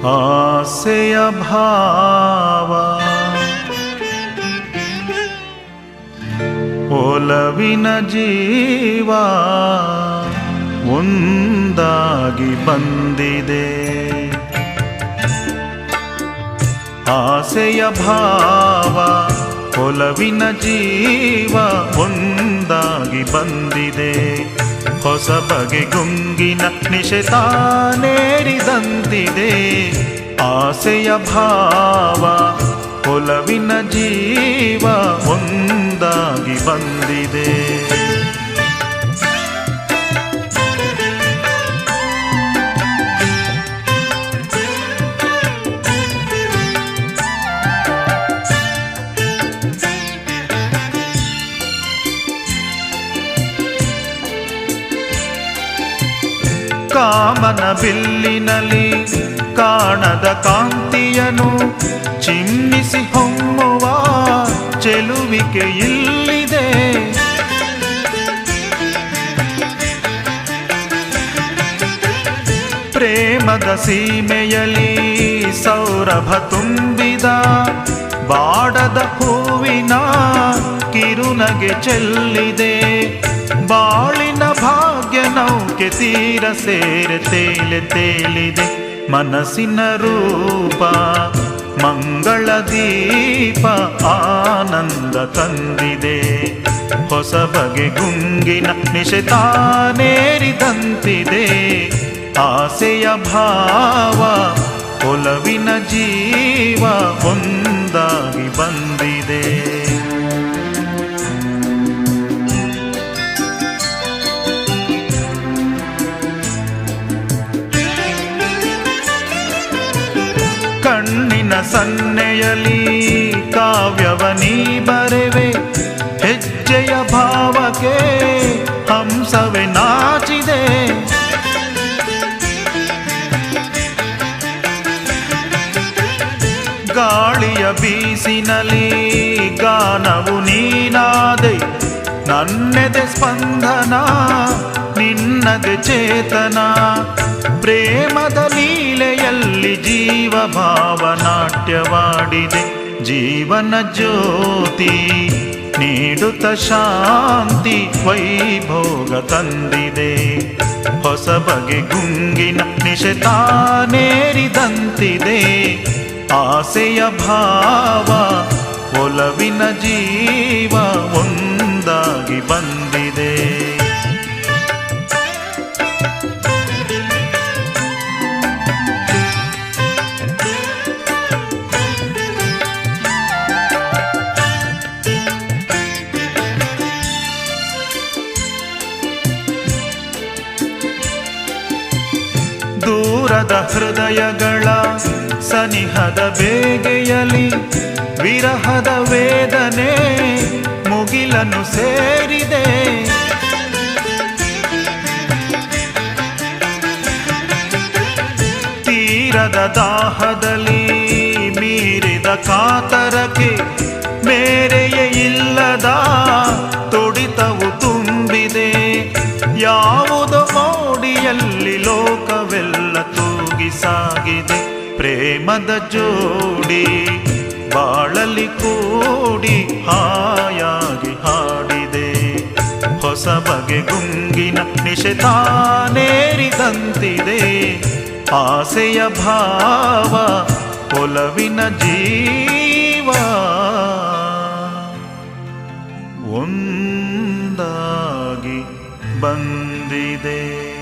ಆಸೆಯ ಭಾವ ಒಲವಿನ ಜೀವ ಒಂದಾಗಿ ಬಂದಿದೆ. ಆಸೆಯ ಭಾವ ಒಲವಿನ ಜೀವ ಒಂದಾಗಿ ಬಂದಿದೆ. ಹೊಸ ಬಗೆ ಗುಂಗಿನ ನಿಶೆತಾನೇರಿದಂತಿದೆ. ಆಸೆಯ ಭಾವ ಒಲವಿನ ಜೀವ ಒಂದಾಗಿ ಬಂದಿದೆ. ಕಾಮನ ಬಿಲ್ಲಿನಲ್ಲಿ ಕಾಣದ ಕಾಂತಿಯನು ಚಿಮ್ಮಿಸಿ ಹೊಮ್ಮುವ ಚೆಲುವಿಕೆ ಇಲ್ಲಿದೆ. ಪ್ರೇಮದ ಸೀಮೆಯಲ್ಲಿ ಸೌರಭ ತುಂಬಿದ ಬಾಡದ ಹೂವಿನ ಕಿರುನಗೆ ಚೆಲ್ಲಿದೆ. ಬಾಳಿನ ಭಾಗ್ಯ ನೌಕೆ ತೀರ ಸೇರೆ ತೇಲಿದೆ. ಮನಸ್ಸಿನ ರೂಪ ಮಂಗಳ ದೀಪ ಆನಂದ ತಂದಿದೆ. ಹೊಸ ಬಗೆ ಗುಂಗಿನ ನಿಶೆತಾನೇರಿದಂತಿದೆ. ಆಸೆಯ ಭಾವ ಒಲವಿನ ಜೀವ ಒಂದಾಗಿ ಬಂದಿದೆ. ಕಣ್ಣಿನ ಸನ್ನೆಯಲ್ಲಿ ಕಾವ್ಯವನೀ ಬರೆವೆ. ಹೆಜ್ಜೆಯ ಭಾವಕ್ಕೆ ಹಂಸವೇ ನಾಚಿದೆ. ಗಾಳಿಯ ಬೀಸಿನಲ್ಲಿ ಗಾನವು ನೀನಾದೆ. ನನ್ನೆದೆ ಸ್ಪಂದನ ನಿನ್ನದೆ ಚೇತನ. ಪ್ರೇಮದ ಲೀಲೆಯಲ್ಲಿ ಜೀವ ಭಾವನಾಟ್ಯವಾಡಿದೆ. ಜೀವನ ಜ್ಯೋತಿ ನೀಡುತ್ತ ಶಾಂತಿ ವೈಭೋಗ ತಂದಿದೆ. ಹೊಸ ಬಗೆ ಗುಂಗಿನ ನಿಶೆತಾನೇರಿದಂತಿದೆ. ಆಸೆಯ ಭಾವ ಒಲವಿನ ಜೀವ ಒಂದಾಗಿ ಬಂದಿದೆ. ದೂರದ ಹೃದಯಗಳ ಸನಿಹದ ಬೇಗೆಯಲಿ ವಿರಹದ ವೇದನೆ ಮುಗಿಲನ್ನು ಸೇರಿದೆ. ತೀರದ ದಾಹದಲ್ಲಿ ಮೀರಿದ ಕಾತರಕ್ಕೆ ಮೇರೆಯೇ ಇಲ್ಲದ ತುಡಿತವು ತುಂಬಿದೆ. ಯಾವುದೋ ಮೋಡಿಯಲ್ಲಿ ಲೋಕವೆಲ್ಲ ತೂಗಿ ಸಾಗಿದೆ. ಪ್ರೇಮದ ಜೋಡಿ ಬಾಳಲಿ ಕೂಡಿ ಹಾಯಾಗಿ ಹಾಡಿದೆ. ಹೊಸ ಬಗೆ ಗುಂಗಿನ ನಿಶೆತಾನೇರಿದಂತಿದೆ. ಆಸೆಯ ಭಾವ ಒಲವಿನ ಜೀವ ಒಂದಾಗಿ ಬಂದಿದೆ.